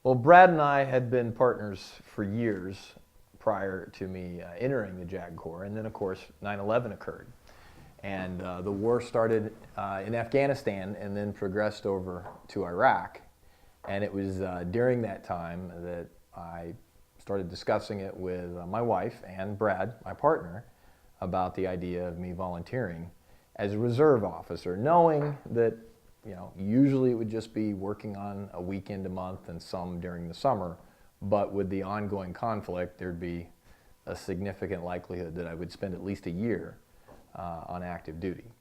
Well, Brad and I had been partners for years prior to me entering the JAG Corps, and then of course 9/11 occurred. And the war started in Afghanistan and then progressed over to Iraq. And it was during that time that I started discussing it with my wife and Brad, my partner, about the idea of me volunteering as a reserve officer, knowing that usually it would just be working on a weekend a month and some during the summer, but with the ongoing conflict, there'd be a significant likelihood that I would spend at least a year on active duty.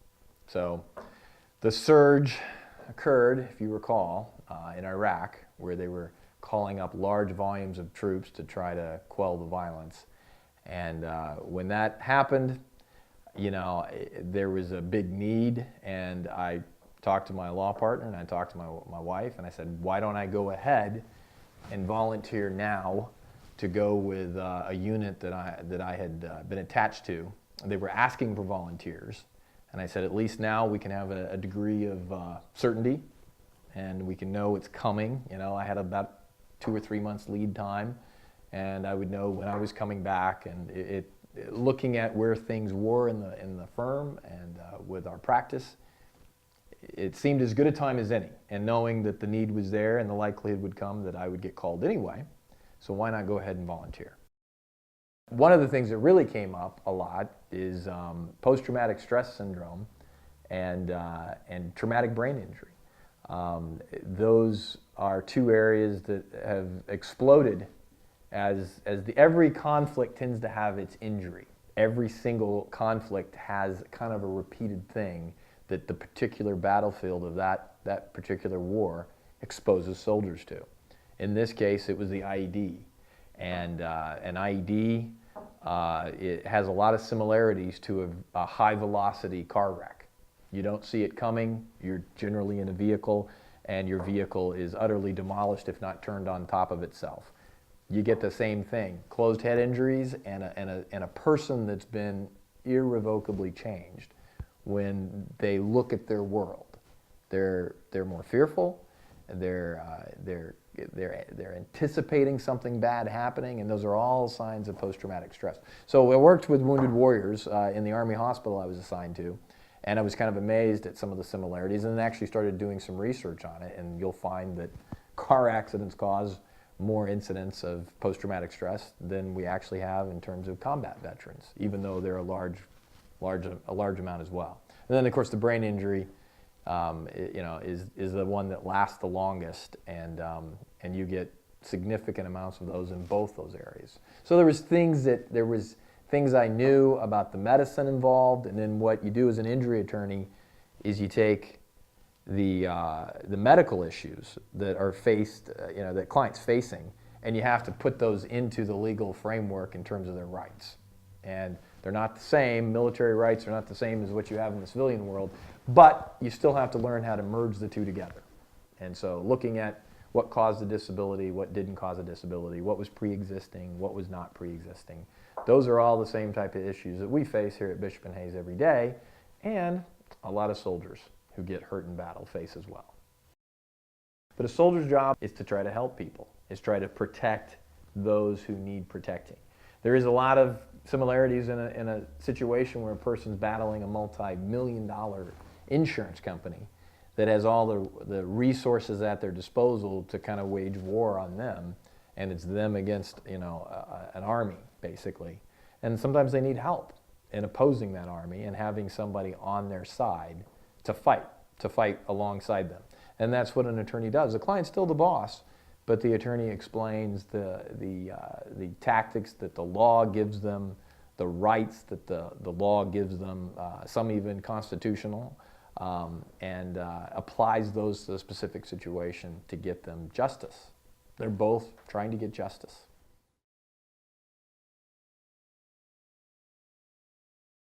So the surge occurred, if you recall, in Iraq, where they were calling up large volumes of troops to try to quell the violence. And when that happened, there was a big need, and I talked to my law partner and I talked to my wife, and I said, why don't I go ahead and volunteer now to go with a unit that I had been attached to. They were asking for volunteers, and I said, at least now we can have a degree of certainty, and we can know it's coming. I had about 2 or 3 months lead time, and I would know when I was coming back, and looking at where things were in the firm and with our practice, it seemed as good a time as any, and knowing that the need was there and the likelihood would come that I would get called anyway, so why not go ahead and volunteer? One of the things that really came up a lot is post-traumatic stress syndrome and traumatic brain injury. Those are two areas that have exploded as every conflict tends to have its injury. Every single conflict has kind of a repeated thing that the particular battlefield of that particular war exposes soldiers to. In this case, it was the IED. And an IED, it has a lot of similarities to a high-velocity car wreck. You don't see it coming, you're generally in a vehicle, and your vehicle is utterly demolished, if not turned on top of itself. You get the same thing, closed head injuries and a person that's been irrevocably changed when they look at their world. They're more fearful, they're anticipating something bad happening, and those are all signs of post-traumatic stress. So I worked with wounded warriors in the Army hospital I was assigned to, and I was kind of amazed at some of the similarities, and then actually started doing some research on it, and you'll find that car accidents cause more incidents of post-traumatic stress than we actually have in terms of combat veterans, even though they're a large amount as well. And then of course the brain injury is the one that lasts the longest, and you get significant amounts of those in both those areas. So there was things I knew about the medicine involved, and then what you do as an injury attorney is you take the medical issues that are faced, that clients facing, and you have to put those into the legal framework in terms of their rights. And they're not the same. Military rights are not the same as what you have in the civilian world, but you still have to learn how to merge the two together. And so looking at what caused a disability, what didn't cause a disability, what was pre-existing, what was not pre-existing, those are all the same type of issues that we face here at Bishop and Hayes every day, and a lot of soldiers who get hurt in battle face as well. But a soldier's job is to try to help people, is try to protect those who need protecting. There is a lot of similarities in a situation where a person's battling a multi-million-dollar insurance company that has all the resources at their disposal to kind of wage war on them, and it's them against an army, basically. And sometimes they need help in opposing that army and having somebody on their side to fight alongside them. And that's what an attorney does. The client's still the boss, but the attorney explains the tactics that the law gives them, the rights that the law gives them, some even constitutional, and applies those to the specific situation to get them justice. They're both trying to get justice.